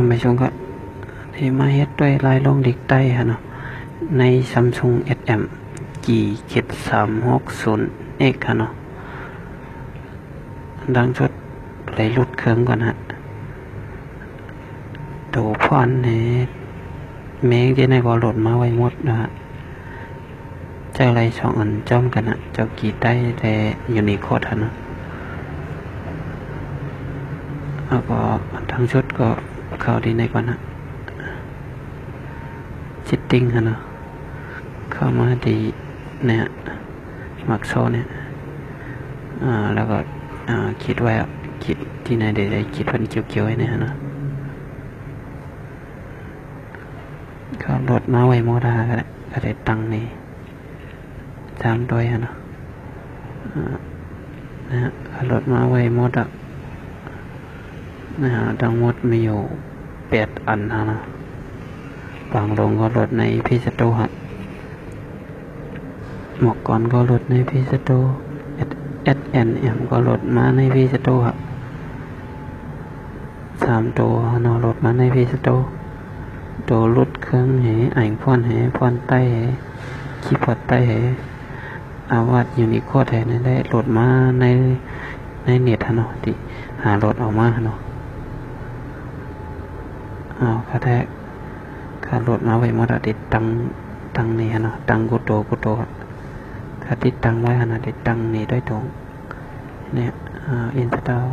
ไม่ชงก็ที่มาเฮ็ดด้วยลายลงดิกใต้ฮะเนาะใน Samsung SM G7360X ฮะเนาะดังชุดไหลลุดเครื่องก่อนฮะตัวพอนเนี่ยเมฆที่ในก็โหลดมาไว้หมดนะฮะเจ้าอะไร2 อันจ้อมกันฮะเจ้ากีใต้แต่ยูนิโคดฮะเนาะแล้วก็ทั้งชุดก็เข้าดีในก่อนฮะจิตติ้งฮะเนาะเข้ามาดีเนี่ยมักโซเนี่ยแล้วก็คิดไว้คิดที่ไหนได้คิดวันเกี่ยวๆไว้เนี่ยฮะเนาะเขาโหลดมาไว้โมดาก็ได้ตังนี่3ด้วยฮะเนาะนะฮะเขาโหลดมาไว้โมดนะฮะทั้งหมดมีอยู่8 อันฮะเนาะบางลงก็โหลดในพีสโตฮะหมวกก่อนก็โหลดในพีสโตSNM ก็โหลดมาในพีสโตฮะ3 ตัวเนาะโหลดมาในพีสโตตัวรุดเครื่องไอ้พอนใต้คีย์พอร์ตใต้อาวัดยูนิโคดได้โหลดมาในเน็ตฮะเนาะที่หาโหลดออกมาเนาะค่าแท้ค่าโหลดมาไว้หมดติดตังนี่ฮะเนาะตังกุโตค่าติดตังไว้ฮะเนาะติดตังนี่ด้วยตรงเนี่ยอินสตอล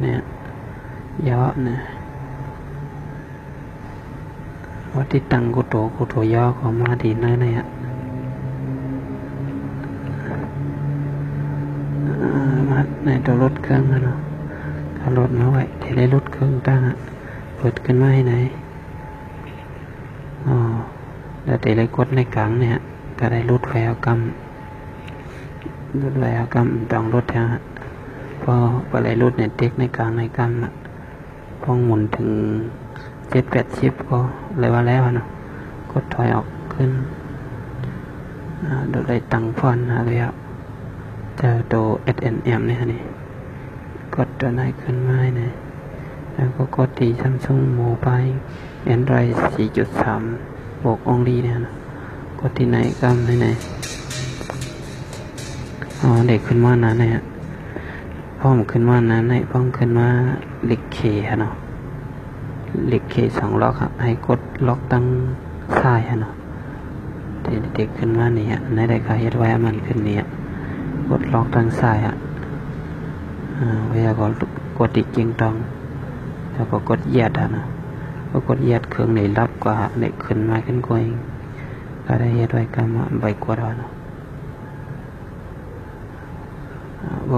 เนี่ยเยอะนะว่าติดตังกุโตย่อของมาดีน้อยๆฮะมาในตัวรถเครื่องนะเนาะถ้ารถมาไว้ที่ได้รถเครื่องตั้งเปิดขึ้นมาให้ไหนแล้วแต่เลยกดในกลางเนี่ยก็ได้รถแววกำต้องรถฮะพออะไรรถเนี่ยเต็กในกลางในกำพอหมุนถึง7-8 ก็เลยว่าแล้วเนาะกดถอยออกขึ้นโดยได้ตังฟอนนะเลยครับเจอตัว SNM เนี่ยนี่กดตัวไหนขึ้นมาเนี่ยแล้วก็กดที่ Samsung Mobile Android 4.3 บวก only เนี่ยนะกดที่ไหนกำไหนเด็กขึ้นมานั้นเนี่ยพร้อมขึ้นมานั้นในพร้อมขึ้นมาเล็กเคฮะเนาะเล็กเค2 ล็อกครับให้กดล็อกตั้งซ้ายฮะเนาะเด็กขึ้นมาเนี่ยในได้ก็เฮ็ดไว้มันขึ้นเนี่ยกดล็อกทางซ้ายเวลาก็กดติดจริงตองแล้วก็กดเหยียดนะก็กดเหยียดเครื่องไหนรับกว่าไหนขึ้นมาขึ้นกว่าเองก็ได้เหยียดไว้กันมาใบกวาดเนาะบ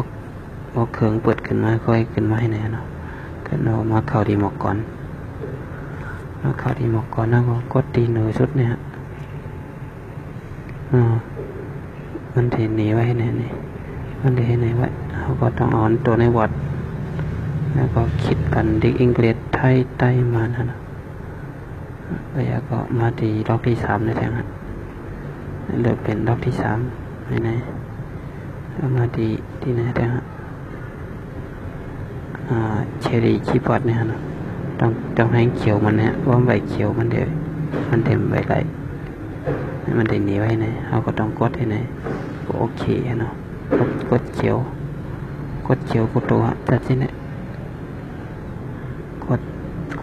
อกเครื่องเปิดขึ้นมาค่อยขึ้นมาให้ไหนเนาะก็เรามาเข้าดีหมอกก่อนแล้วเข้าดีหมอกก่อนแล้วก็กดตีเหนือชุดเนี่ยมันเทหนีไว้ให้ไหนนี่มันได้ให้ไหนไว้เขาก็ต้องอ่อนตัวในวอร์ดแล้วก็คิดกันดิกอังกฤษไทยใต้มานะแล้วก็มาที่ล็อกที่3ในแทงเลือกเป็นล็อกที่3ให้ไหนแล้วมาที่ไหนแทงเชอรี่คีย์บอร์ดเนี่ยนะต้องให้เขียวมันเนี่ยว่าใบเขียวมันเดี๋ยวมันเต็มใบไหลมันได้หนีไว้ไหนเขาก็ต้องกดให้ไหนก็โอเคเนาะกดเขียวกูตัวจัดสิเนี่ย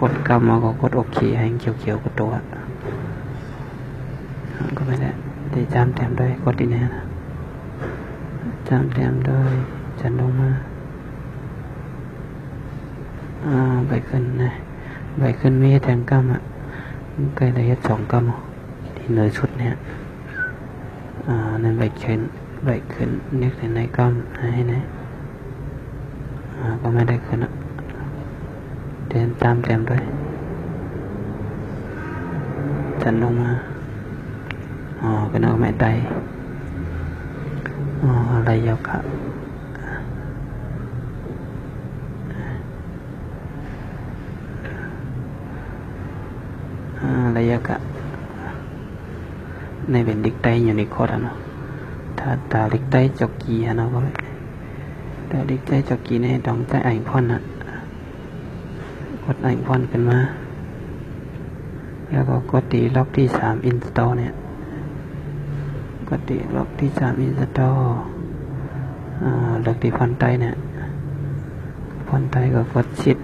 กดกำมาก็กดโอเคให้เขียวกูตัวก็ไม่ได้ได้จำแต้มด้วยกดที่ไหนนะจำแต้มด้วยจันลงมาใบขึ้นนะใบขึ้นมีแทงกำใกล้ระยะ2 กำที่เหนือชุดเนี่ยนั่นใบขึ้นนึกในกำให้ไหนก็ไม่ได้ขึ้นเดินตามแต้มด้วยจันลงมาเป็นเอาไม้ไตอะไรยาวค่ะระยะกะในเป็นดิกไตอยู่ในโคดเนาะถ้าตาดิกไตจอกกีเนาะก็ แต่เด็กใจจอกกี้ในดองใจไอพอนน่ะกดไอพอนขึ้นมาแล้วก็กดตีล็อกที่3 install เนี่ยกดตีล็อกที่3 install เลือกที่ฟอนต์ไทยเนี่ยฟอนต์ไทยก็กดชิด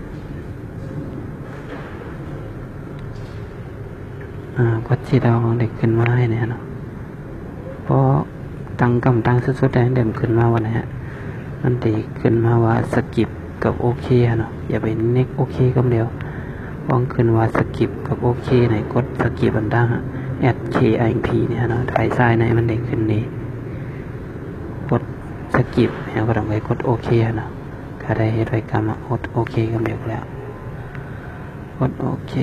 กดชิดเอาของเด็กขึ้นมาให้เนี่ยเนาะเพราะตั้งสุดๆแดงเด่มขึ้นมาวันนี้มันตีขึ้นมาว่าสกิปกับโอเคเนาะอย่าไปเน็กโอเคก็เดียวป้องขึ้นว่าสกิปกับโอเคไหนกดสกิปบันดังแอด KIP เนี่ยเนาะถ่ายซ้ายในมันเด็กขึ้นนี้กดสกิปแล้วก็ต้องไปกดโอเคเนาะก็ได้เหตุรายการมากดโอเคก็เดียวแล้วกดโอเค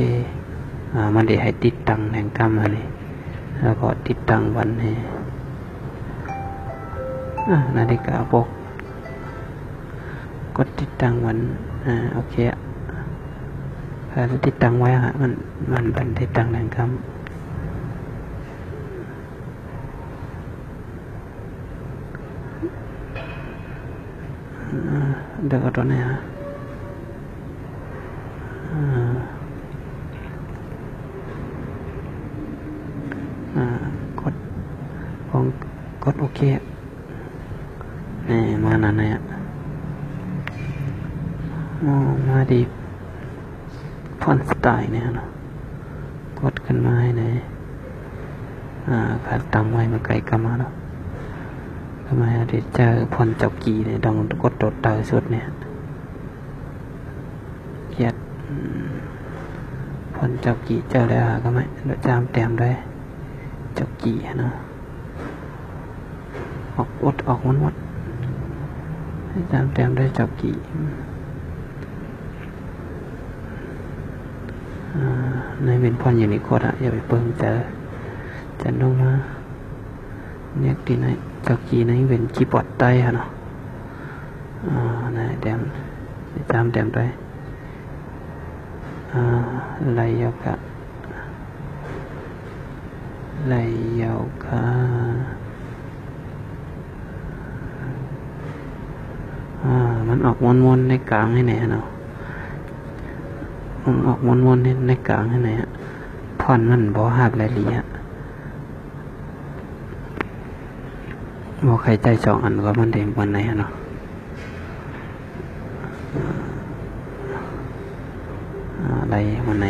มันได้ให้ติดตั้งแห่งกรรมอะไรแล้วก็ติดตั้งวันให้นาฬิกาปลุกกดติดตั้งวันโอเคถ้าติดตั้งไว้มันเป็นติดตั้งแห่งกรรมเดี๋ยวตัวไหนกดโอเคนี่มานั่นเนี่ยมาดีฟอนต์สไตล์เนี่ยนะกดขึ้นมาให้เนี่ยขาตั้งไว้มาไกลกันมาเนาะทำไมเดี๋ยวเจอฟอนต์เจ้ากีเนี่ยต้องกดโดดเตอสุดเนี่ยเกียดฟอนต์เจ้ากีเจอแล้วก็ไม่เดี๋ยวจามแต้มด้วยเจ้ากีนะออกมันให้จำแต้มด้วยจอกกี้ในเป็นพอนอยู่ในโคตรอย่าไปเพิ่งเจอจะลงมาเนี่ยที่ไหนจอกกี้ในเป็นคีย์บอร์ดใต้เนาะนายแต้มจำแต้มด้วยไล่ยาวกะมันออกวนๆในกลางให้ไหนเนาะมันออกวนๆในกลางให้ไหนพอนมันบ่หักรายละเอียดบ่ใครใจ2 อันก็มันเด้งวันไหนเนาะอะไรวันไหน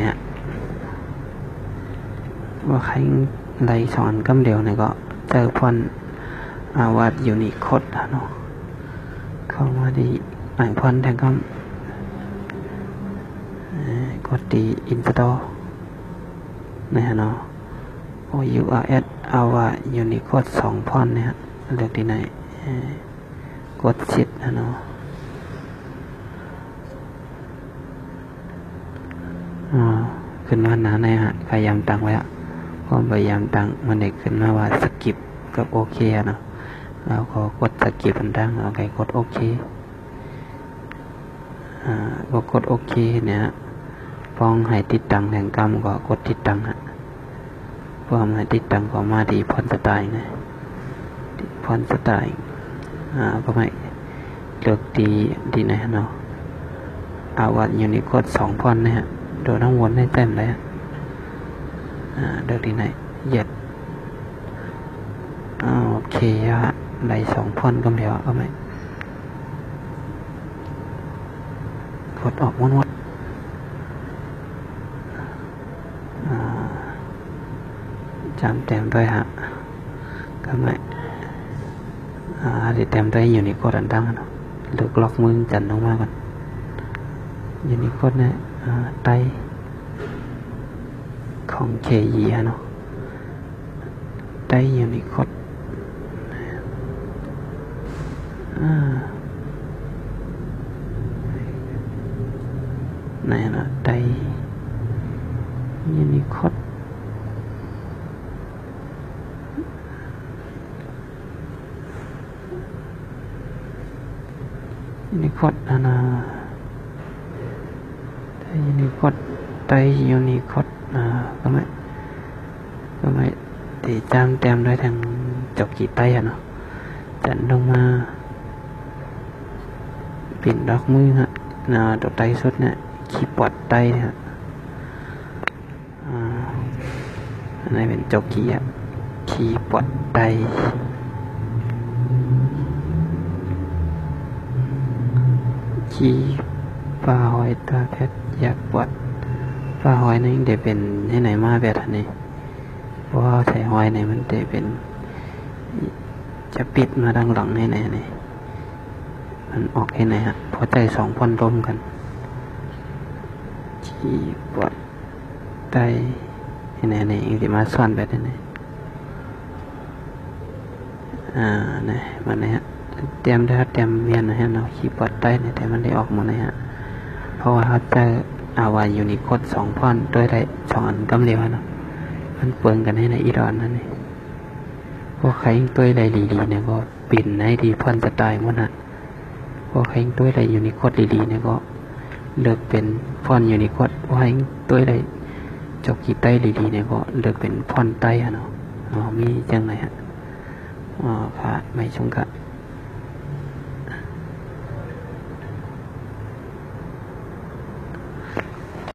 ว่าใครไร2 อันกำเดียวเนี่ยก็เจอพอนวาดยูนิโคดเนาะเข้ามาดีอ่านพอนแทนก็กดดีอินสตอลนะฮะเนาะOURS เอาว่ายูนิโคด2 พอนเนี่ยเลือกที่ไหนกดชิดนะเนาะขึ้นมาหนาในพยายามตั้งไว้ความพยายามตั้งมันเด็กขึ้นมาว่าสกิปกับโอเคเนาะแล้วก็กดสกิปมันดังโอเคกดโอเคก็กดโอเคเนี่ยพองให้ติดตั้งแห่งกรรมก็กดติดตั้งพอมาติดตั้งก็มาดีพอนสไตล์ไงพอนสไตล์ก็ไม่เลือกดีไหนเนาะวัดยูนิโคด2 พอนเนี่ยโดยทั้งวนได้เต็มเลยเลือกที่ไหนเหยียดโอเคไหล2 พอนก็เดียวเอาไหมกดออกวนจำแต้มด้วยก็ไม่เดี๋ยวแต้มด้วยยูนิโคดอันดังเนาะเลือกล็อกมือจันลงมาก่อนยูนิโคดเนี่ยไตของ KE เนาะไตยูนิโคดไหนนะไตยูนิโคดยูนิโคดไตยูนิโคดก็ไม่ตีจำแต้มด้วยทางจอกกีไตเนาะจันลงมา ปิ่นดอกมือฮะตัวไตสุดเนี่ยคีย์บอร์ดไตเนี่ยฮะอันนี้เป็นโจกี้อ่ะคีย์บอร์ดไตคีย์ฟ้าหอยตาแพทอยากบอดฟ้าหอยนี่เดี๋ยวเป็นที่ไหนมาแบบนี้เพราะว่าใส่หอยเนี่ยมันเดี๋ยวเป็นจะปิดมาดังหลังให้ไหนนี่มันออกให้ไหนฮะพอใจสองพอนร่วมกันคีย์บอร์ดไตให้ไหนนี่อีกที่มาซ่อนแบบนี้นี่มันนี่ฮะเตรียมได้เตรียมเมียนนะฮะเนาะคีย์บอร์ดไตเนี่ยแต่มันได้ออกหมดเลยฮะเพราะว่าเขาจะเอาไว้ยูนิโคด2 พอนด้วยได้2 อันกำเร็วเนาะมันเปลืองกันให้ในอีดอนนั่นนี่พวกใครตัวอะไรดีๆเนี่ยก็ปิ่นให้ดีพอนสไตล์มันฮะพวกใครตัวอะไรยูนิโคดดีๆเนี่ยก็เลือกเป็นพอนยูนิโคดว่าตัวอะไรจบกีไต้ดีๆเนี่ยก็เลือกเป็นพอนไต้ฮะเนาะมีจังไรฮะค่ะไม่ชงกะ